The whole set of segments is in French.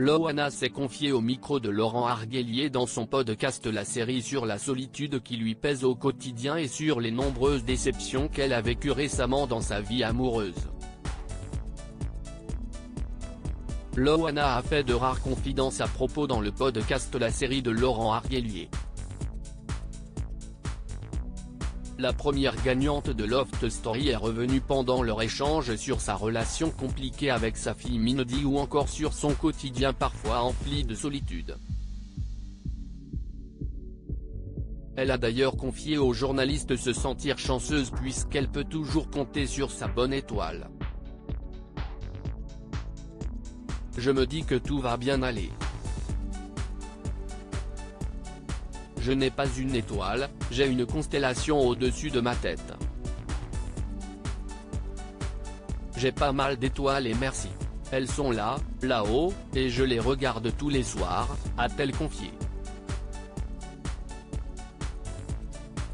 Loana s'est confiée au micro de Laurent Arguelier dans son podcast La Série sur la solitude qui lui pèse au quotidien et sur les nombreuses déceptions qu'elle a vécues récemment dans sa vie amoureuse. Loana a fait de rares confidences à propos dans le podcast La Série de Laurent Arguelier. La première gagnante de Loft Story est revenue pendant leur échange sur sa relation compliquée avec sa fille Mindy ou encore sur son quotidien parfois empli de solitude. Elle a d'ailleurs confié aux journalistes se sentir chanceuse puisqu'elle peut toujours compter sur sa bonne étoile. Je me dis que tout va bien aller. Je n'ai pas une étoile, j'ai une constellation au-dessus de ma tête. J'ai pas mal d'étoiles et merci. Elles sont là, là-haut, et je les regarde tous les soirs, a-t-elle confié.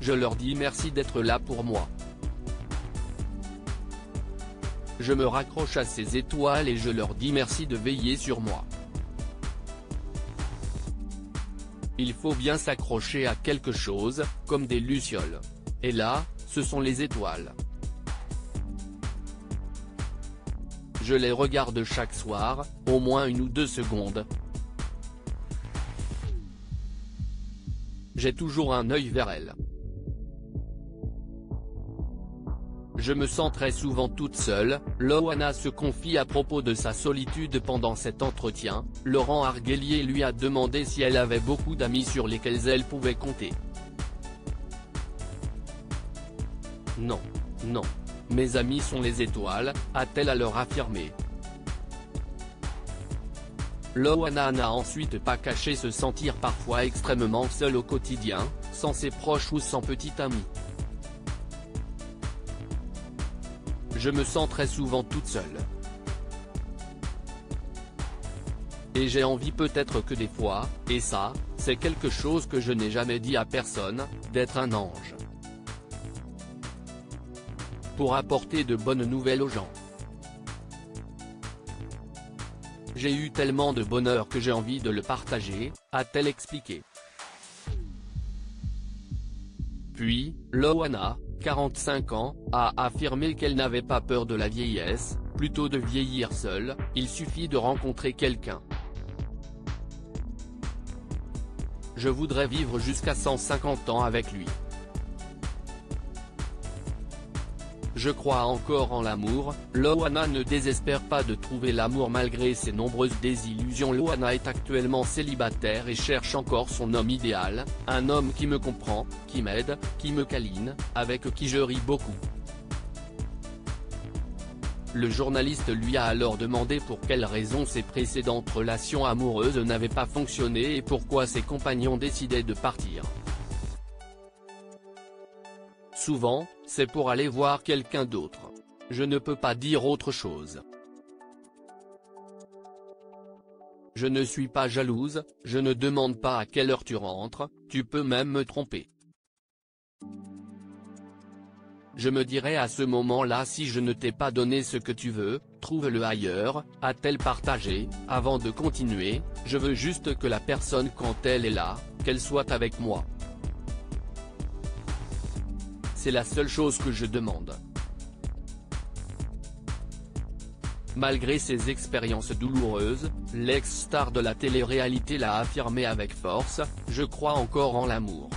Je leur dis merci d'être là pour moi. Je me raccroche à ces étoiles et je leur dis merci de veiller sur moi. Il faut bien s'accrocher à quelque chose, comme des lucioles. Et là, ce sont les étoiles. Je les regarde chaque soir, au moins 1 ou 2 secondes. J'ai toujours un œil vers elles. Je me sens très souvent toute seule, Loana se confie à propos de sa solitude pendant cet entretien. Laurent Arguelier lui a demandé si elle avait beaucoup d'amis sur lesquels elle pouvait compter. Non. Non. Mes amis sont les étoiles, a-t-elle alors affirmé. Loana n'a ensuite pas caché se sentir parfois extrêmement seule au quotidien, sans ses proches ou sans petit ami. Je me sens très souvent toute seule. Et j'ai envie peut-être que des fois, et ça, c'est quelque chose que je n'ai jamais dit à personne, d'être un ange. Pour apporter de bonnes nouvelles aux gens. J'ai eu tellement de bonheur que j'ai envie de le partager, a-t-elle expliqué. Puis, Loana, 45 ans, a affirmé qu'elle n'avait pas peur de la vieillesse, plutôt de vieillir seule, il suffit de rencontrer quelqu'un. Je voudrais vivre jusqu'à 150 ans avec lui. Je crois encore en l'amour. Loana ne désespère pas de trouver l'amour malgré ses nombreuses désillusions. Loana est actuellement célibataire et cherche encore son homme idéal, un homme qui me comprend, qui m'aide, qui me câline, avec qui je ris beaucoup. Le journaliste lui a alors demandé pour quelles raisons ses précédentes relations amoureuses n'avaient pas fonctionné et pourquoi ses compagnons décidaient de partir. Souvent, c'est pour aller voir quelqu'un d'autre. Je ne peux pas dire autre chose. Je ne suis pas jalouse, je ne demande pas à quelle heure tu rentres, tu peux même me tromper. Je me dirais à ce moment-là si je ne t'ai pas donné ce que tu veux, trouve-le ailleurs, a-t-elle partagé. Avant de continuer, je veux juste que la personne quand elle est là, qu'elle soit avec moi. C'est la seule chose que je demande. Malgré ses expériences douloureuses, l'ex-star de la télé-réalité l'a affirmé avec force, je crois encore en l'amour.